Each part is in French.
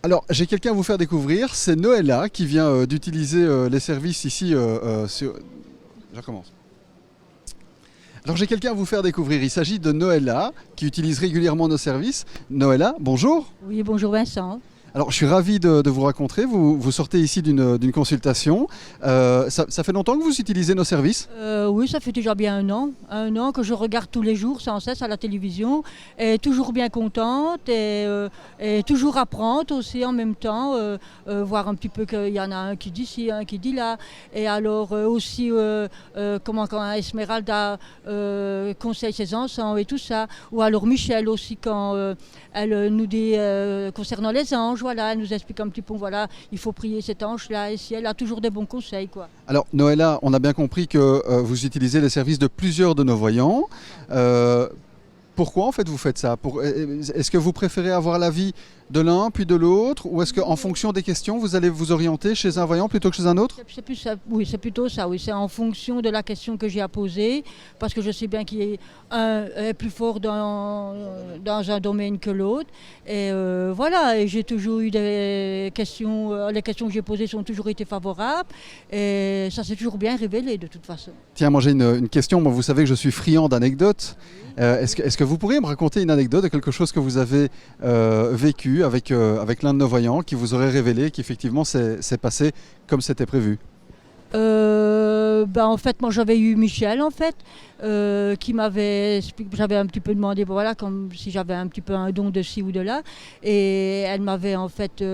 Alors, j'ai quelqu'un à vous faire découvrir, c'est Noëlla qui vient d'utiliser les services ici sur... Je recommence. Alors, j'ai quelqu'un à vous faire découvrir, il s'agit de Noëlla qui utilise régulièrement nos services. Noëlla, bonjour. Oui, bonjour Vincent. Alors, je suis ravi de vous rencontrer, vous sortez ici d'une consultation. Ça fait longtemps que vous utilisez nos services? Oui, ça fait déjà bien un an que je regarde tous les jours sans cesse à la télévision, et toujours bien contente et toujours apprendre aussi en même temps, voir un petit peu qu'il y en a un qui dit ci, un qui dit là, et alors aussi comment quand Esmeralda conseille ses enfants et tout ça, ou alors Michel aussi quand elle nous dit concernant les anges. Voilà, elle nous explique un petit peu, voilà, il faut prier cet ange-là, et si elle a toujours des bons conseils, quoi. Alors, Noëlla, on a bien compris que vous utilisez les services de plusieurs de nos voyants. Pourquoi en fait vous faites ça? Est-ce que vous préférez avoir l'avis de l'un puis de l'autre, ou est-ce qu'en fonction des questions vous allez vous orienter chez un voyant plutôt que chez un autre? C'est plus ça, oui, c'est plutôt ça, oui, c'est en fonction de la question que j'ai à poser, parce que je sais bien qu'il est un est plus fort dans un domaine que l'autre, et voilà, et j'ai toujours eu des questions, les questions que j'ai posées ont toujours été favorables, et ça s'est toujours bien révélé de toute façon. Tiens, moi j'ai une question. Moi, vous savez que je suis friand d'anecdotes. Est-ce que vous pourriez me raconter une anecdote de quelque chose que vous avez vécu avec l'un de nos voyants qui vous aurait révélé qu'effectivement c'est passé comme c'était prévu? En fait, moi j'avais eu Michel en fait, qui m'avait expliqué, j'avais un petit peu demandé, voilà, comme si j'avais un petit peu un don de ci ou de là, et elle m'avait en fait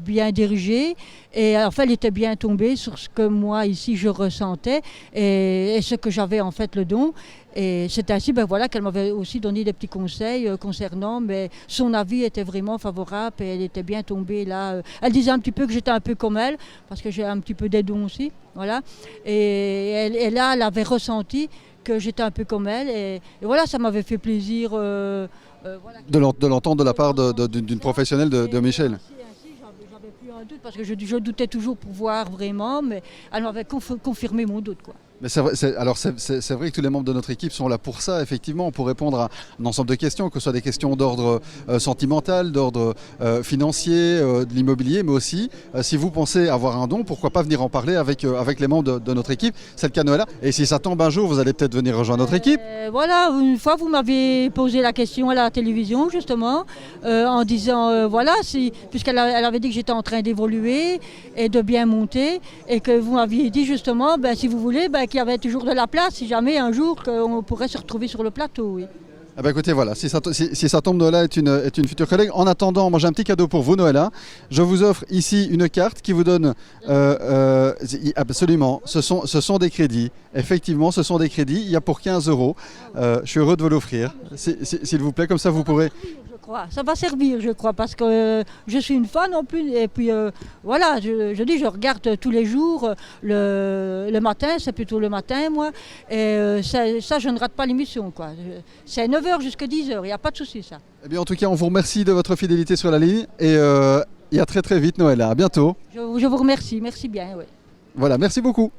bien dirigé, et en fait elle était bien tombée sur ce que moi ici je ressentais, et ce que j'avais en fait le don. Et c'est ainsi voilà, qu'elle m'avait aussi donné des petits conseils concernant, mais son avis était vraiment favorable et elle était bien tombée là. Elle disait un petit peu que j'étais un peu comme elle, parce que j'ai un petit peu des dons aussi. Voilà. Et là, elle avait ressenti que j'étais un peu comme elle. Et voilà, ça m'avait fait plaisir. Voilà. De l'entendre de la part d'une professionnelle de Michel. Ainsi, j'avais plus un doute, parce que je doutais toujours pour voir vraiment, mais elle m'avait confirmé mon doute, quoi. Mais c'est vrai, c'est vrai que tous les membres de notre équipe sont là pour ça, effectivement, pour répondre à un ensemble de questions, que ce soit des questions d'ordre sentimental, d'ordre financier, de l'immobilier, mais aussi, si vous pensez avoir un don, pourquoi pas venir en parler avec les membres de notre équipe. C'est le cas de Noëlla. Et si ça tombe un jour, vous allez peut-être venir rejoindre notre équipe. Voilà, une fois vous m'avez posé la question à la télévision, justement, en disant, voilà, puisqu'elle avait dit que j'étais en train d'évoluer et de bien monter, et que vous m'aviez dit justement, si vous voulez, qu'il y avait toujours de la place, si jamais un jour qu'on pourrait se retrouver sur le plateau, oui. Ah bah écoutez, voilà, si ça tombe, Noëlla est une future collègue. En attendant, moi j'ai un petit cadeau pour vous, Noëlla. Je vous offre ici une carte qui vous donne... absolument, ce sont des crédits. Effectivement, ce sont des crédits. Il y a pour 15 €. Je suis heureux de vous l'offrir. S'il vous plaît, comme ça vous pourrez... Ça va servir, je crois, parce que je suis une fan en plus. Et puis voilà, je regarde tous les jours, le matin, c'est plutôt le matin, moi. Et ça, je ne rate pas l'émission, quoi. C'est 9h jusqu'à 10h, il n'y a pas de souci, ça. Eh bien, en tout cas, on vous remercie de votre fidélité sur la ligne. Et à très très vite, Noëlla. À bientôt. Je vous remercie, merci bien, oui. Voilà, merci beaucoup.